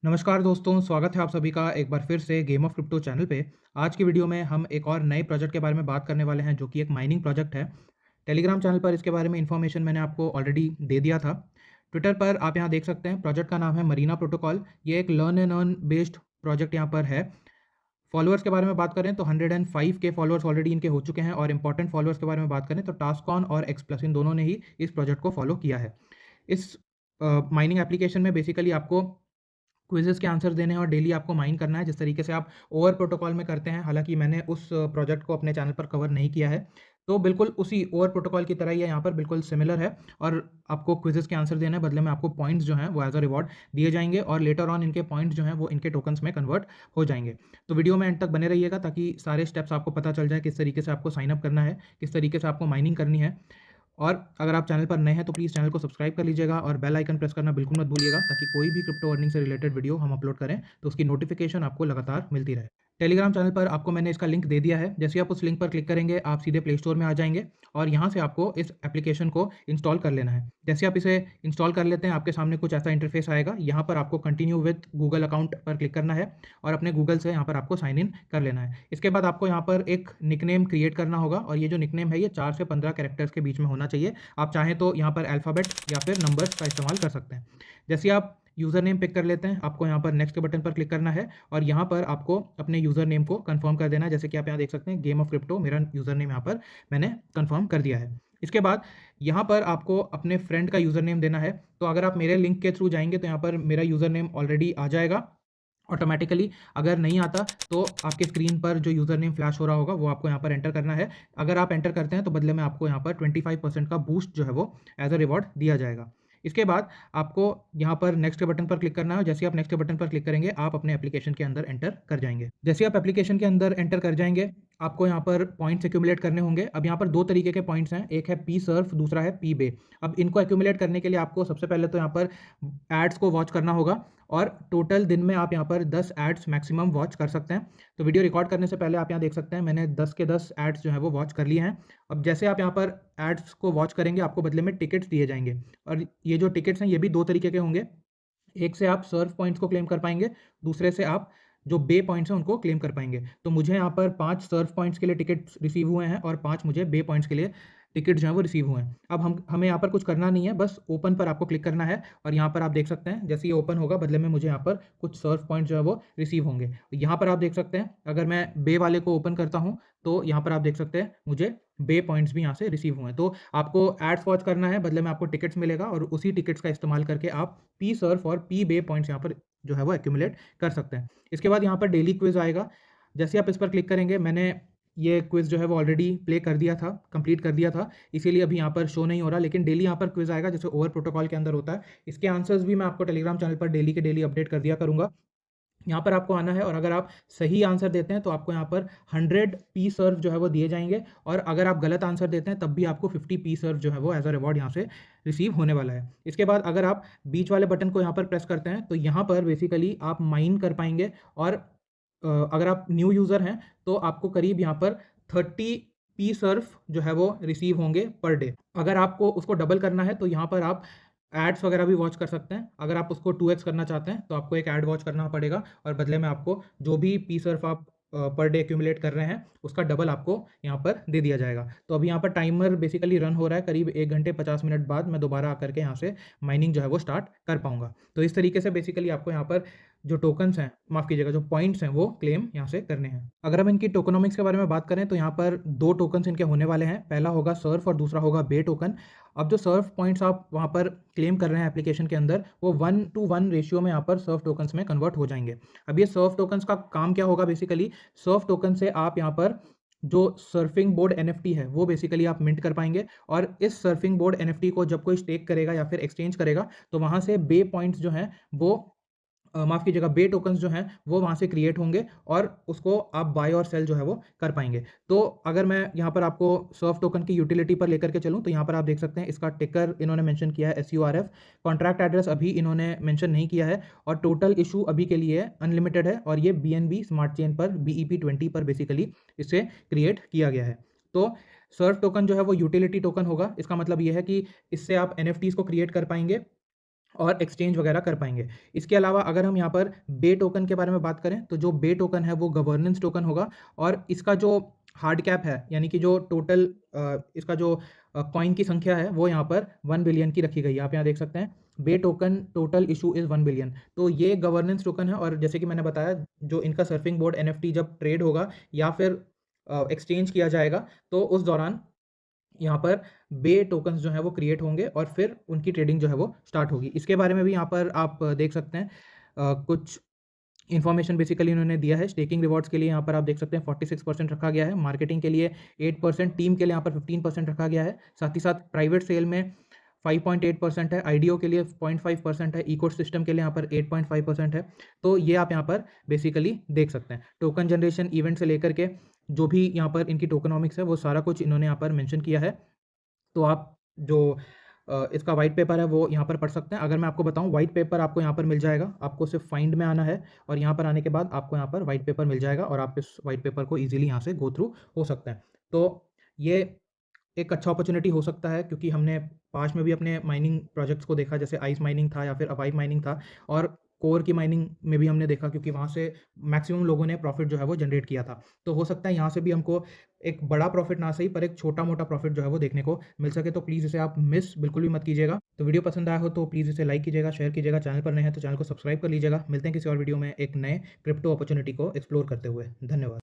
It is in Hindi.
नमस्कार दोस्तों, स्वागत है आप सभी का एक बार फिर से गेम ऑफ क्रिप्टो चैनल पे। आज की वीडियो में हम एक और नए प्रोजेक्ट के बारे में बात करने वाले हैं जो कि एक माइनिंग प्रोजेक्ट है। टेलीग्राम चैनल पर इसके बारे में इन्फॉर्मेशन मैंने आपको ऑलरेडी दे दिया था। ट्विटर पर आप यहाँ देख सकते हैं, प्रोजेक्ट का नाम है मरीना प्रोटोकॉल। ये एक learn and earn based project यहाँ पर है। फॉलोअर्स के बारे में बात करें तो 105 के फॉलोअर्स ऑलरेडी इनके हो चुके हैं, और इंपॉर्टेंट फॉलोअर्स के बारे में बात करें तो टास्कॉन और एक्स प्लस इन दोनों ने ही इस प्रोजेक्ट को फॉलो किया है। इस माइनिंग एप्लीकेशन में बेसिकली आपको क्विज़ेस के आंसर देने हैं और डेली आपको माइन करना है, जिस तरीके से आप ओवर प्रोटोकॉल में करते हैं। हालांकि मैंने उस प्रोजेक्ट को अपने चैनल पर कवर नहीं किया है, तो बिल्कुल उसी ओवर प्रोटोकॉल की तरह ही है, यहाँ पर बिल्कुल सिमिलर है। और आपको क्विज़ेस के आंसर देने हैं, बदले में आपको पॉइंट्स जो हैं वो एज अ रिवॉर्ड दिए जाएंगे, और लेटर ऑन इनके पॉइंट्स जो हैं वो इनके टोकन्स में कन्वर्ट हो जाएंगे। तो वीडियो में एंड तक बने रहिएगा ताकि सारे स्टेप्स आपको पता चल जाए, किस तरीके से आपको साइन अप करना है, किस तरीके से आपको माइनिंग करनी है। और अगर आप चैनल पर नए हैं तो प्लीज़ चैनल को सब्सक्राइब कर लीजिएगा और बेल आइकन प्रेस करना बिल्कुल मत भूलिएगा, ताकि कोई भी क्रिप्टो अर्निंग से रिलेटेड वीडियो हम अपलोड करें तो उसकी नोटिफिकेशन आपको लगातार मिलती रहे। टेलीग्राम चैनल पर आपको मैंने इसका लिंक दे दिया है। जैसे आप उस लिंक पर क्लिक करेंगे, आप सीधे प्ले स्टोर में आ जाएंगे और यहाँ से आपको इस एप्लीकेशन को इंस्टॉल कर लेना है। जैसे आप इसे इंस्टॉल कर लेते हैं, आपके सामने कुछ ऐसा इंटरफेस आएगा। यहाँ पर आपको कंटिन्यू विथ गूगल अकाउंट पर क्लिक करना है और अपने गूगल से यहाँ पर आपको साइन इन कर लेना है। इसके बाद आपको यहाँ पर एक निकनेम क्रिएट करना होगा, और ये जो निकनेम है ये 4 से 15 कैरेक्टर्स के बीच में होना चाहिए। आप चाहें तो यहाँ पर अल्फ़ाबेट या फिर नंबर्स का इस्तेमाल कर सकते हैं। जैसे आप यूज़र नेम पिक कर लेते हैं, आपको यहाँ पर नेक्स्ट के बटन पर क्लिक करना है और यहाँ पर आपको अपने यूज़र नेम को कंफर्म कर देना है। जैसे कि आप यहाँ देख सकते हैं, गेम ऑफ क्रिप्टो मेरा यूज़र नेम यहाँ पर मैंने कंफर्म कर दिया है। इसके बाद यहाँ पर आपको अपने फ्रेंड का यूज़र नेम देना है। तो अगर आप मेरे लिंक के थ्रू जाएंगे तो यहाँ पर मेरा यूज़र नेम ऑलरेडी आ जाएगा ऑटोमेटिकली। अगर नहीं आता तो आपके स्क्रीन पर जो यूज़र नेम फ्लैश हो रहा होगा वो आपको यहाँ पर एंटर करना है। अगर आप एंटर करते हैं तो बदले में आपको यहाँ पर 25% का बूस्ट जो है वो एज अ रिवॉर्ड दिया जाएगा। इसके बाद आपको यहाँ पर नेक्स्ट के बटन पर क्लिक करना है। जैसे आप नेक्स्ट के बटन पर क्लिक करेंगे, आप अपने एप्लीकेशन के अंदर एंटर कर जाएंगे। जैसे आप एप्लीकेशन के अंदर एंटर कर जाएंगे, आपको यहाँ पर पॉइंट्स एक्यूमुलेट करने होंगे। अब यहाँ पर दो तरीके के पॉइंट्स हैं, एक है पी सर्फ, दूसरा है पी बे। अब इनको एक्यूमुलेट करने के लिए आपको सबसे पहले तो यहाँ पर एड्स को वॉच करना होगा, और टोटल दिन में आप यहाँ पर 10 एड्स मैक्सिमम वॉच कर सकते हैं। तो वीडियो रिकॉर्ड करने से पहले आप यहाँ देख सकते हैं मैंने 10 के 10 एड्स जो है वो वॉच कर लिए हैं। अब जैसे आप यहाँ पर एड्स को वॉच करेंगे, आपको बदले में टिकट्स दिए जाएंगे, और ये जो टिकट्स हैं ये भी दो तरीके के होंगे। एक से आप सर्व पॉइंट्स को क्लेम कर पाएंगे, दूसरे से आप जो बे पॉइंट्स हैं उनको क्लेम कर पाएंगे। तो मुझे यहाँ पर 5 सर्व पॉइंट्स के लिए टिकट्स रिसीव हुए हैं और 5 मुझे बे पॉइंट्स के लिए टिकट जो है वो रिसीव हुए हैं। अब हमें यहाँ पर कुछ करना नहीं है, बस ओपन पर आपको क्लिक करना है, और यहाँ पर आप देख सकते हैं जैसे ये ओपन होगा, बदले में मुझे यहाँ पर कुछ सर्व पॉइंट जो है वो रिसीव होंगे। यहाँ पर आप देख सकते हैं, अगर मैं बे वाले को ओपन करता हूँ तो यहाँ पर आप देख सकते हैं मुझे बे पॉइंट्स भी यहाँ से रिसीव हुए हैं। तो आपको एड्स वॉच करना है, बदले में आपको टिकट्स मिलेगा, और उसी टिकट्स का इस्तेमाल करके आप पी सर्फ और पी बे पॉइंट्स यहाँ पर जो है वो एक्यूमुलेट कर सकते हैं। इसके बाद यहाँ पर डेली क्विज आएगा। जैसे आप इस पर क्लिक करेंगे, मैंने ये क्विज़ जो है वो ऑलरेडी प्ले कर दिया था, कंप्लीट कर दिया था, इसीलिए अभी यहाँ पर शो नहीं हो रहा। लेकिन डेली यहाँ पर क्विज़ आएगा जैसे ओवर प्रोटोकॉल के अंदर होता है। इसके आंसर्स भी मैं आपको टेलीग्राम चैनल पर डेली के डेली अपडेट कर दिया करूँगा। यहाँ पर आपको आना है, और अगर आप सही आंसर देते हैं तो आपको यहाँ पर 100 पी सर्व जो है वो दिए जाएंगे, और अगर आप गलत आंसर देते हैं तब भी आपको 50 पी सर्व जो है वो एज अ रिवॉर्ड यहाँ से रिसीव होने वाला है। इसके बाद अगर आप बीच वाले बटन को यहाँ पर प्रेस करते हैं तो यहाँ पर बेसिकली आप माइन कर पाएंगे, और अगर आप न्यू यूज़र हैं तो आपको करीब यहाँ पर 30 पी सर्फ जो है वो रिसीव होंगे पर डे। अगर आपको उसको डबल करना है तो यहाँ पर आप एड्स वगैरह भी वॉच कर सकते हैं। अगर आप उसको 2x करना चाहते हैं तो आपको एक ऐड वॉच करना पड़ेगा, और बदले में आपको जो भी पी सर्फ आप पर डे एक्यूमुलेट कर रहे हैं उसका डबल आपको यहाँ पर दे दिया जाएगा। तो अभी यहाँ पर टाइमर बेसिकली रन हो रहा है, करीब 1 घंटे 50 मिनट बाद मैं दोबारा आकर के यहाँ से माइनिंग जो है वो स्टार्ट कर पाऊंगा। तो इस तरीके से बेसिकली आपको यहाँ पर जो टोकन्स हैं, माफ़ कीजिएगा, जो पॉइंट्स हैं वो क्लेम यहाँ से करने हैं। अगर हम इनकी टोकनोमिक्स के बारे में बात करें तो यहाँ पर 2 टोकन्स इनके होने वाले हैं, पहला होगा सर्फ और दूसरा होगा बे टोकन। अब जो सर्फ पॉइंट्स आप वहाँ पर क्लेम कर रहे हैं एप्लीकेशन के अंदर, वो 1:1 रेशियो में यहाँ पर सर्फ टोकन्स में कन्वर्ट हो जाएंगे। अब ये सर्फ टोकन्स का काम क्या होगा, बेसिकली सर्फ टोकन से आप यहाँ पर जो सर्फिंग बोर्ड एनएफटी है वो बेसिकली आप मिंट कर पाएंगे, और इस सर्फिंग बोर्ड एनएफटी को जब कोई स्टेक करेगा या फिर एक्सचेंज करेगा तो वहाँ से बे पॉइंट्स जो हैं वो माफ़ कीजिएगा, बे टोकन्स जो हैं वो वहाँ से क्रिएट होंगे, और उसको आप बाय और सेल जो है वो कर पाएंगे। तो अगर मैं यहाँ पर आपको सर्फ टोकन की यूटिलिटी पर लेकर के चलूँ तो यहाँ पर आप देख सकते हैं इसका टिकर इन्होंने मेंशन किया है SURF। कॉन्ट्रैक्ट एड्रेस अभी इन्होंने मेंशन नहीं किया है, और टोटल इशू अभी के लिए अनलिमिटेड है, और ये BNB स्मार्ट चेन पर BEP20 पर बेसिकली इसे क्रिएट किया गया है। तो सर्फ टोकन जो है वो यूटिलिटी टोकन होगा। इसका मतलब ये है कि इससे आप NFTs को क्रिएट कर पाएंगे, और एक्सचेंज वगैरह कर पाएँगे। इसके अलावा अगर हम यहाँ पर बे टोकन के बारे में बात करें, तो जो बे टोकन है वो गवर्नेंस टोकन होगा और इसका जो हार्ड कैप है, यानी कि जो टोटल इसका जो कॉइन की संख्या है वो यहाँ पर 1 बिलियन की रखी गई है। आप यहाँ देख सकते हैं बे token total issue is 1 billion. तो ये गवर्नेंस टोकन है और जैसे कि मैंने बताया जो इनका सर्फिंग बोर्ड एनएफटी जब ट्रेड होगा या फिर एक्सचेंज किया जाएगा, तो उस दौरान यहाँ पर बे टोकन्स जो हैं वो क्रिएट होंगे और फिर उनकी ट्रेडिंग जो है वो स्टार्ट होगी। इसके बारे में भी यहाँ पर आप देख सकते हैं कुछ इन्फॉर्मेशन बेसिकली इन्होंने दिया है। स्टेकिंग रिवॉर्ड्स के लिए यहाँ पर आप देख सकते हैं 46% रखा गया है, मार्केटिंग के लिए 8%, टीम के लिए यहाँ पर 15% रखा गया है। साथ ही साथ प्राइवेट सेल में 5.8% है, आईडीओ के लिए 0.5% है, इकोसिस्टम के लिए यहाँ पर 8.5% है। तो ये आप यहाँ पर बेसिकली देख सकते हैं। टोकन जनरेशन इवेंट से लेकर के जो भी यहाँ पर इनकी टोकनॉमिक्स है वो सारा कुछ इन्होंने यहाँ पर मेंशन किया है। तो आप जो इसका व्हाइट पेपर है वो यहाँ पर पढ़ सकते हैं। अगर मैं आपको बताऊँ व्हाइट पेपर आपको यहाँ पर मिल जाएगा, आपको सिर्फ फाइंड में आना है और यहाँ पर आने के बाद आपको यहाँ पर व्हाइट पेपर मिल जाएगा और आप इस व्हाइट पेपर को ईज़िली यहाँ से गो थ्रू हो सकते हैं। तो ये एक अच्छा अपॉर्च्युनिटी हो सकता है क्योंकि हमने पास्ट में भी अपने माइनिंग प्रोजेक्ट्स को देखा, जैसे आइस माइनिंग था या फिर अवाइव माइनिंग था और कोर की माइनिंग में भी हमने देखा क्योंकि वहाँ से मैक्सिमम लोगों ने प्रॉफिट जो है वो जनरेट किया था। तो हो सकता है यहाँ से भी हमको एक बड़ा प्रॉफिट ना सही पर एक छोटा-मोटा प्रॉफिट जो है वो देखने को मिल सके, तो प्लीज़ इसे आप मिस बिल्कुल भी मत कीजिएगा। तो वीडियो पसंद आया हो तो प्लीज़ इसे लाइक कीजिएगा, शेयर कीजिएगा, चैनल पर नए हैं तो चैनल को सब्सक्राइब कर लीजिएगा। मिलते हैं किसी और वीडियो में एक नए क्रिप्टो अपॉर्च्युनिटी को एक्सप्लोर करते हुए। धन्यवाद।